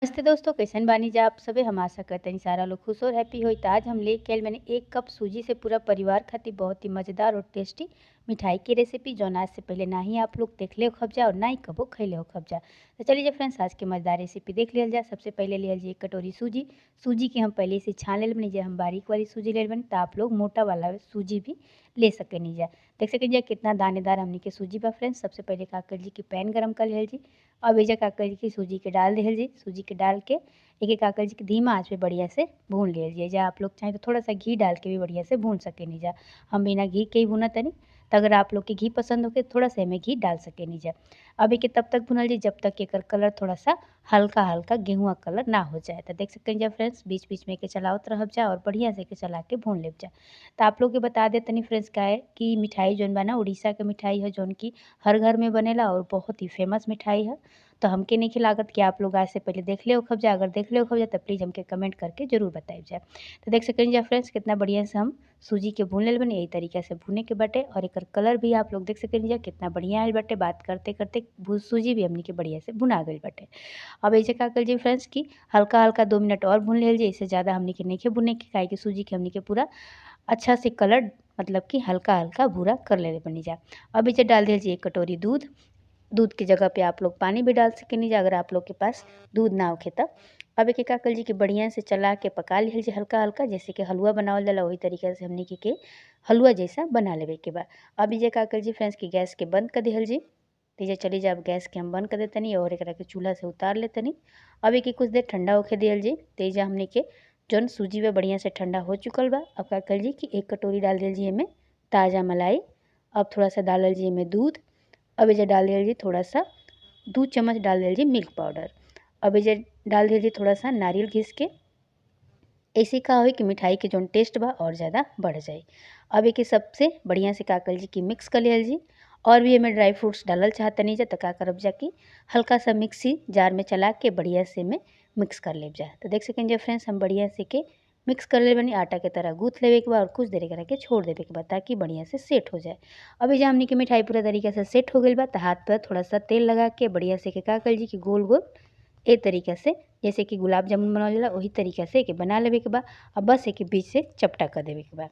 नमस्ते दोस्तों, कैसन बानी जा आप सबे। हम आशा करते हैं सारा लोग खुश और हैप्पी होई। तो आज हम लेके आइल मैंने 1 कप सूजी से पूरा परिवार खातिर बहुत ही मज़ेदार और टेस्टी मिठाई की रेसिपी, जौन आज से पहले ना ही आप लोग देखले होखब जा और ना ही कबो खइले होखब जा। तो चलिए जा फ्रेंड्स, आज के मज़ेदार रेसिपी देख लिहल जा। सबसे पहले लिहल जी 1 कटोरी सूजी। सूजी के हम पहले से छान लेल बनी, जे हम बारीक वाली सूजी लेल बनी, तो आप लोग मोटा वाला सूजी भी ले सकेनी जा। देख सकेनी जा कितना दानेदार हमनी के सूजी बा फ्रेंड्स। सबसे पहले का कर जी कि पैन गरम कर लिहल जी। अब एजा का कर जी कि सूजी के डाल दिहल जी। सूजी के डाल के एक का कर जी कि धीमा आँच पे बढ़िया से भून लिहल जी। एजा आप लोग चाहें तो थोड़ा सा घी डाल के भी बढ़िया से भून सकेनी जा। हम बिना घी के ही भूनत तनी, तो अगर आप लोग के घी पसंद होके थोड़ा सा एमे घी डाल सकेनी जा। अब एके तब तक भूनल जी जब तक एकर कलर थोड़ा सा हल्का हल्का गेहुआ कलर ना हो जाए। तो देख सकते जा फ्रेंड्स, बीच बीच में एके चलावत रहब जा और बढ़िया से एके चला के भून लेब जा। तो आप लोग के बता दे तनी फ्रेंड्स, का है कि मिठाई जौन बा ना उड़ीसा के मिठाई है, जौन की हर घर में बनेला और बहुत ही फेमस मिठाई है। तो हमके नइखे लागत कि आप लोग आज से पहले देखले होखब जा। अगर देखले होखब जा तो प्लीज़ हमके कमेंट करके ज़रूर बताइब जा। तो देख सकेनी जा फ्रेंड्स, कितना बढ़िया से हम सूजी के भून लेल बानी। यही तरीका से भुने के बाटे और एकर कलर भी आप लोग देख सकेनी जा कितना बढ़िया आइल बाटे। बात करते करते सूजी भी हमनी के बढ़िया से भुना गइल बाटे। अब एइजे का कइल जी फ्रेंड्स कि हल्का हल्का 2 मिनट और भून लेल जी। इससे ज़्यादा हमनी के नइखे भुने के, काहे कि सूजी के हमनी के पूरा अच्छा से कलर मतलब कि हल्का हल्का भूरा कर लेले बनी जा। अब एइजे डाल दिहल जी 1 कटोरी दूध। दूध की जगह पे आप लोग पानी भी डाल सकेनी जा, अगर आप लोग के पास दूध ना होखे त। अब एके का कइल जी कि बढ़िया से चला के पका लिहल जी हल्का हल्का, जैसे कि हलवा बनावल जाला वही तरीका से हमनी के हलवा जैसा बना लेवे के बा। अब एइजे का कइल जी फ्रेंड्स कि गैस के बंद कर दिहल जी। तो एइजे चली जा, अब गैस के हम बंद कर देतनी और एकरा के चूल्हा से उतार लेतनी। अब एके कुछ देर ठंडा होखे दिहल जी। तो एइजा हमनी के जौन सूजी बा बढ़िया से ठंडा हो चुकल बा। अब का कइल जी कि 1 कटोरी डाल दिहल जी एमे ताज़ा मलाई। अब थोड़ा सा डालल जी एमे दूध। अब एइजे डाल दिहल जी थोड़ा सा 2 चम्मच डाल दिहल जी मिल्क पाउडर। अब एइजे डाल दिहल जी थोड़ा सा नारियल घिस के। ऐसे का होई कि मिठाई के जौन टेस्ट बा और ज़्यादा बढ़ जाई। अब एके सबसे बढ़िया से का कइल जी कि मिक्स कर लिहल जी। और भी एमे ड्राई फ्रूट्स डालल चाहतनी जा तो का करब जा कि हल्का सा मिक्सी जार में चला के बढ़िया से एमे मिक्स कर लेब जा। तो देख सकेनी जा फ्रेंड्स, हम बढ़िया से के मिक्स कर ले बनी। आटा के तरह गूँथ लेवे के बा और कुछ देर एकरा के छोड़ देवे के बा ताकि बढ़िया से सेट हो जाए। अब एइजा हमनी के मिठाई पूरा तरीका से सेट हो गइल बा। तो हाथ पर थोड़ा सा तेल लगा के बढ़िया से के का कइल जी कि गोल गोल ए तरीका से, जैसे कि गुलाब जामुन बनावल जाला वही तरीका से एके बना लेवे के बा। अब बस एके बीच से चपटा कर देवे के बा।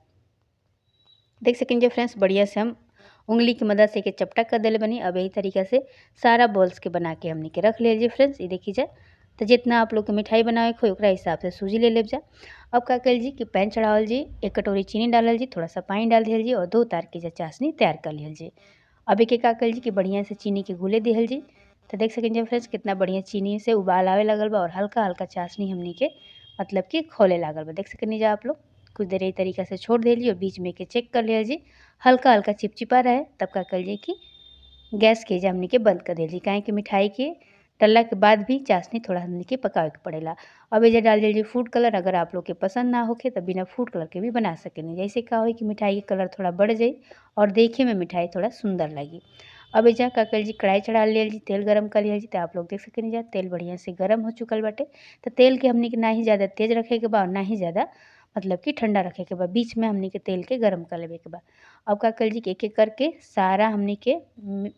देख सकेनी जा फ्रेंड्स, बढ़िया से हम उंगली की मदद से एके चपटा कर देले बनी। अब यही तरीका से सारा बॉल्स के बना के हमनी के रख ले जी फ्रेंड्स। ये देखी जा, तो जितना आप लोग के मिठाई बनावे के होई ओकरा हिसाब से सूजी ले लेब जा। अब का कइल जी कि पैन चढ़ावल जी, 1 कटोरी चीनी डालल जी, थोड़ा सा पानी डाल दिहल जी और 2 तार के चाशनी तैयार कर लिहल जी। अब एके का कइल जी कि बढ़िया से चीनी के घुले दिहल जी। तो देख सकेनी जा फ्रेंड्स, कितना बढ़िया चीनी से उबाल आवे लगल बा और हल्का हल्का चाशनी हमनी के मतलब कि खौले लागल बा। देख सकेनी जा आप लोग। कुछ देर यही तरीका से छोड़ देली और बीच में के चेक कर लिहल जी। हल्का हल्का चिपचिपा रहे तब का कइल जी कि गैस के एइजा हमनी के बंद कर देली जी, काहे कि मिठाई के डलला के बाद भी चाशनी थोड़ा हमनी के पकावे के पड़ेला। अब एइजा डाल दिहल जी फूड कलर। अगर आप लोग के पसंद ना होखे तो बिना फूड कलर के भी बना सकेनी। जैसे का होई कि मिठाई के कलर थोड़ा बढ़ जाई और देखे में मिठाई थोड़ा सुंदर लगी। अब एइजा का कइल जी कढ़ाई चढ़ा लिहल जी, तेल गरम कर लिहल जी। तो आप लोग देख सकेनी जा तेल बढ़िया से गरम हो चुकल बाटे। तो तेल के हमनी के ना ही ज़्यादा तेज़ रखे के बा और ना ही ज़्यादा मतलब कि ठंडा रखे के बा, बीच में हमनी के तेल के गरम कर लेवे के बा। अब का कइल जी कि एक एक करके सारा हमनी के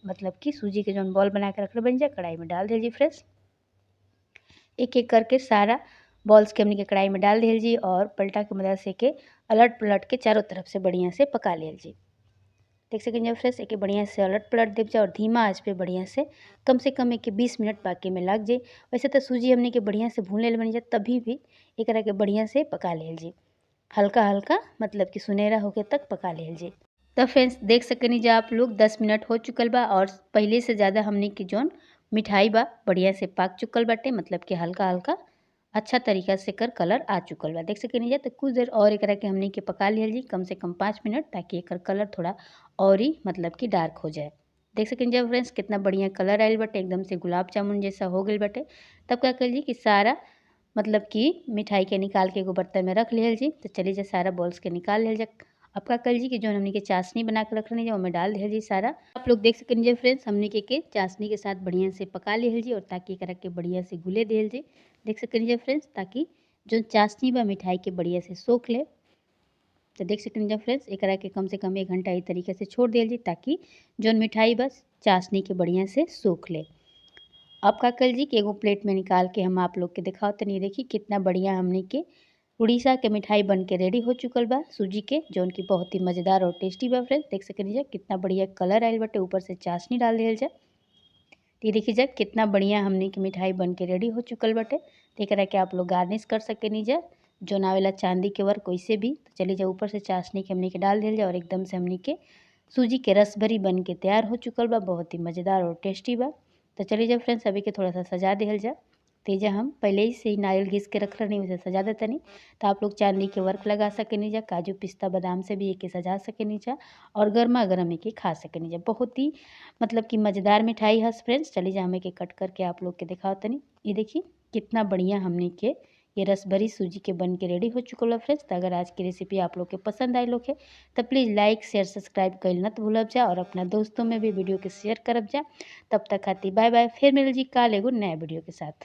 मतलब कि सूजी के जौन बॉल बना के रखले बानी जा कढ़ाई में डाल दिहल जी फ्रेंड्स। एक एक करके सारा बॉल्स के हमनी के कढ़ाई में डाल दिहल जी और पलटा के मदद से के अलट पलट के चारों तरफ से बढ़िया से पका लिहल जी। देख सकेनी जा फ्रेंड्स, एके बढ़िया से अलट पलट देव जा और धीमा आँच पे बढ़िया से कम एके 20 मिनट पाके में लग जाई। वैसे तो सूजी हमनी के बढ़िया से भून लेल बनी जा, तभी भी एकरा के बढ़िया से पका लिहल जी। हल्का हल्का मतलब कि सुनहरा होके तक पका लिहल जी। तो फ्रेंड्स देख सकेनी जा आप लोग 10 मिनट हो चुकल बा और पहले से ज़्यादा हमनी की जौन मिठाई बा बढ़िया से पाक चुकल बाटे, मतलब कि हल्का हल्का अच्छा तरीका से एकर कलर आ चुकल बा। देख सकेनी जा। तो कुछ देर और एकरा के हमनी के पका लिहल जी, कम से कम 5 मिनट, ताकि एकर कलर थोड़ा और ही मतलब कि डार्क हो जाए। देख सकेनी जा फ्रेंड्स, कितना बढ़िया कलर आइल बाटे, एकदम से गुलाब जामुन जैसा हो गइल बाटे। तब का कइल जी कि सारा मतलब कि मिठाई के निकाल के एगो बर्तन में रख लिहल जी। तो चलिए जा सारा बॉल्स के निकाल लिहल जा। अब का कइल जी कि जौन हमनी के चाशनी बना के रखले जा ओमे डाल दिहल जी सारा। आप लोग देख सकेनी जा फ्रेंड्स, हमनी के चाशनी के साथ बढ़िया से पका लिहल जी और ताकि एकरा के बढ़िया से घुले दिहल जी। देख सकेनी जा फ्रेंड्स, ताकि जो चाशनी बा मिठाई के बढ़िया से सोख ले। तो देख सकेनी जा फ्रेंड्स, एकरा के कम से कम 1 घंटा ई तरीके से छोड़ दिहल जी, ताकि जौन मिठाई बस चाशनी के बढ़िया से सोख ले। अब का कल जी कि एगो प्लेट में निकाल के हम आप लोग के दिखाओ तनी। देखी कितना बढ़िया हमनी के उड़ीसा के मिठाई बन के रेडी हो चुकल बा सूजी के, जौन की बहुत ही मज़ेदार और टेस्टी बा फ्रेंड्स। देख सकनी जा कितना बढ़िया कलर आयल बाटे, ऊपर से चाशनी डाल दिहल जा। ये देखी जा कितना बढ़िया हमनी के मिठाई बन के रेडी हो चुकल बाटे। तो एकरा के आप लोग गार्निश कर सकेनी जा जौन आवेला चांदी के वर्क वैसे भी। तो चली जा ऊपर से चाशनी के हमनी के डाल दिहल जा और एकदम से हमनी के सूजी के रस भरी बन के तैयार हो चुकल बा, बहुत ही मज़ेदार और टेस्टी बा। तो चलिए जब फ्रेंड्स अभी के थोड़ा सा सजा दिहल जा। तेजा हम पहले ही से ही नारियल घिस के रख रही उसे सजा देतनी। तो आप लोग चांदी के वर्क लगा सकेनी जा, काजू पिस्ता बादाम से भी एके सजा सकेनी जा और गर्मा गर्म एके खा सकेनी जा। बहुत ही मतलब कि मज़ेदार मिठाई है फ्रेंड्स। चलिए जा हम एके कट करके आप लोग के दिखाओ तनी। ये देखिए कितना बढ़िया हमने के ये रस भरी सूजी के बन के रेडी हो चुकल है फ्रेंड्स। तो अगर आज की रेसिपी आप लोग के पसंद आई लोग है तो प्लीज़ लाइक शेयर सब्सक्राइब कर न भूलब जा और अपना दोस्तों में भी वीडियो के शेयर करब जा। तब तक खाती बाय बाय, फिर मिल जी काल एगो नया वीडियो के साथ।